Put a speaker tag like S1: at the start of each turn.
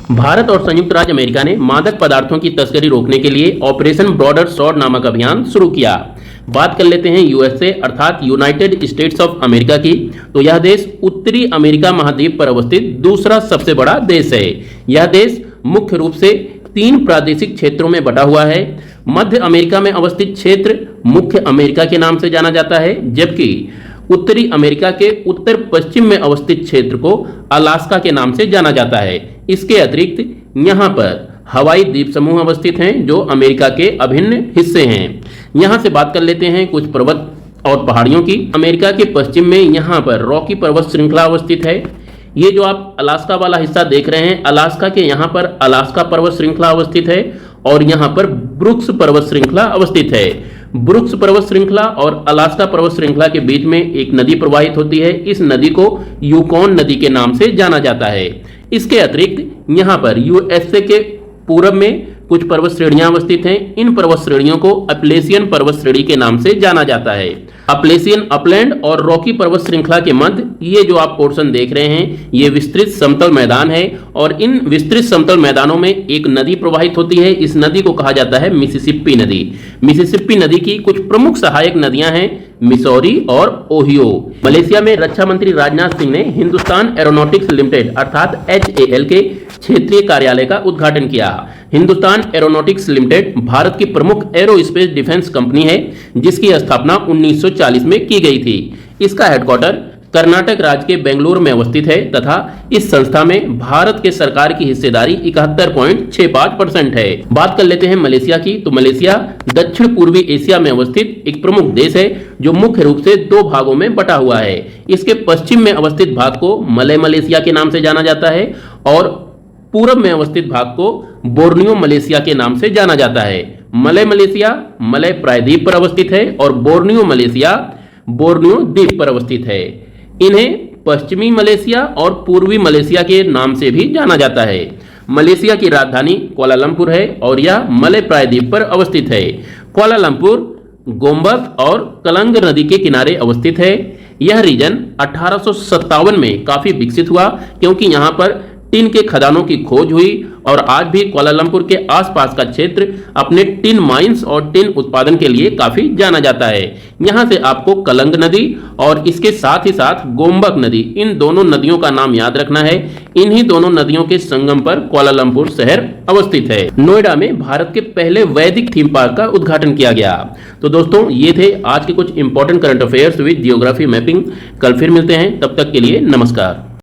S1: भारत और संयुक्त राज्य अमेरिका ने मादक पदार्थों की तस्करी रोकने के लिए ऑपरेशन ब्रॉडर स्वॉर्ड नामक अभियान शुरू किया। बात कर लेते हैं यूएसए अर्थात यूनाइटेड स्टेट्स ऑफ अमेरिका की। तो यह देश उत्तरी अमेरिका महाद्वीप पर अवस्थित दूसरा सबसे बड़ा देश है। यह देश मुख्य रूप से 3 प्रादेशिक क्षेत्रों में बटा हुआ है। मध्य अमेरिका में अवस्थित क्षेत्र मुख्य अमेरिका के नाम से जाना जाता है, जबकि उत्तरी अमेरिका के उत्तर पश्चिम में अवस्थित क्षेत्र को अलास्का के नाम से जाना जाता है। इसके अतिरिक्त यहाँ पर हवाई द्वीप समूह अवस्थित हैं जो अमेरिका के अभिन्न हिस्से हैं। यहाँ से बात कर लेते हैं कुछ पर्वत और पहाड़ियों की। अमेरिका के पश्चिम में यहाँ पर रॉकी पर्वत श्रृंखला अवस्थित है। ये जो आप अलास्का वाला हिस्सा देख रहे हैं, अलास्का के यहाँ पर अलास्का पर्वत श्रृंखला अवस्थित है और यहाँ पर ब्रुक्स पर्वत श्रृंखला अवस्थित है। ब्रुक्स पर्वत श्रृंखला और अलास्का पर्वत श्रृंखला के बीच में एक नदी प्रवाहित होती है। इस नदी को यूकॉन नदी के नाम से जाना जाता है। इसके अतिरिक्त यहाँ पर यूएसए के पूरब में कुछ पर्वत श्रेणियां अवस्थित हैं। इन पर्वत श्रेणियों को अपलेशियन पर्वत श्रेणी के नाम से जाना जाता है। अपलेशियन अपलैंड और रॉकी पर्वत श्रृंखला के मध्य ये जो आप पोर्शन देख रहे हैं, ये विस्तृत समतल मैदान है और इन विस्तृत समतल मैदानों में एक नदी प्रवाहित होती है। इस नदी को कहा जाता है मिसिसिपी नदी। मिसिसिपी नदी की कुछ प्रमुख सहायक नदियां हैं मिसौरी और ओहियो। मलेशिया में रक्षा मंत्री राजनाथ सिंह ने हिंदुस्तान एरोनॉटिक्स लिमिटेड अर्थात HAL के क्षेत्रीय कार्यालय का उद्घाटन किया। हिंदुस्तान एरोनॉटिक्स लिमिटेड भारत की प्रमुख एरोस्पेस डिफेंस कंपनी है, जिसकी स्थापना 1940 में की गई थी। इसका हेडक्वार्टर कर्नाटक राज्य के बेंगलुरु में अवस्थित है तथा इस संस्था में भारत के सरकार की हिस्सेदारी 71.65% है। बात कर लेते हैं मलेशिया की। तो मलेशिया दक्षिण पूर्वी एशिया में अवस्थित एक प्रमुख देश है जो मुख्य रूप से 2 भागों में बटा हुआ है। इसके पश्चिम में अवस्थित भाग को मलय मलेशिया के नाम से जाना जाता है और पूरब में अवस्थित भाग को बोर्नियो मलेशिया के नाम से जाना जाता है। मलय मलेशिया मलय प्रायद्वीप पर अवस्थित है और बोर्नियो मलेशिया बोर्नियो द्वीप पर अवस्थित है। इन्हें पश्चिमी मलेशिया और पूर्वी मलेशिया के नाम से भी जाना जाता है। मलेशिया की राजधानी कुआलालंपुर है और यह मलय प्रायद्वीप पर अवस्थित है। कुआलालंपुर गोम्बक और कलंग नदी के किनारे अवस्थित है। यह रीजन 1857 में काफी विकसित हुआ क्योंकि यहाँ पर टिन के खदानों की खोज हुई और आज भी कुआलालंपुर के आसपास का क्षेत्र अपने टिन माइंस और टिन उत्पादन के लिए काफी जाना जाता है। यहाँ से आपको कलंग नदी और इसके साथ ही साथ गोम्बक नदी, इन दोनों नदियों का नाम याद रखना है। इन्हीं दोनों नदियों के संगम पर कुआलालंपुर शहर अवस्थित है। नोएडा में भारत के पहले वैदिक थीम पार्क का उद्घाटन किया गया। तो दोस्तों ये थे आज के कुछ important current affairs with geography mapping. कल फिर मिलते हैं, तब तक के लिए नमस्कार।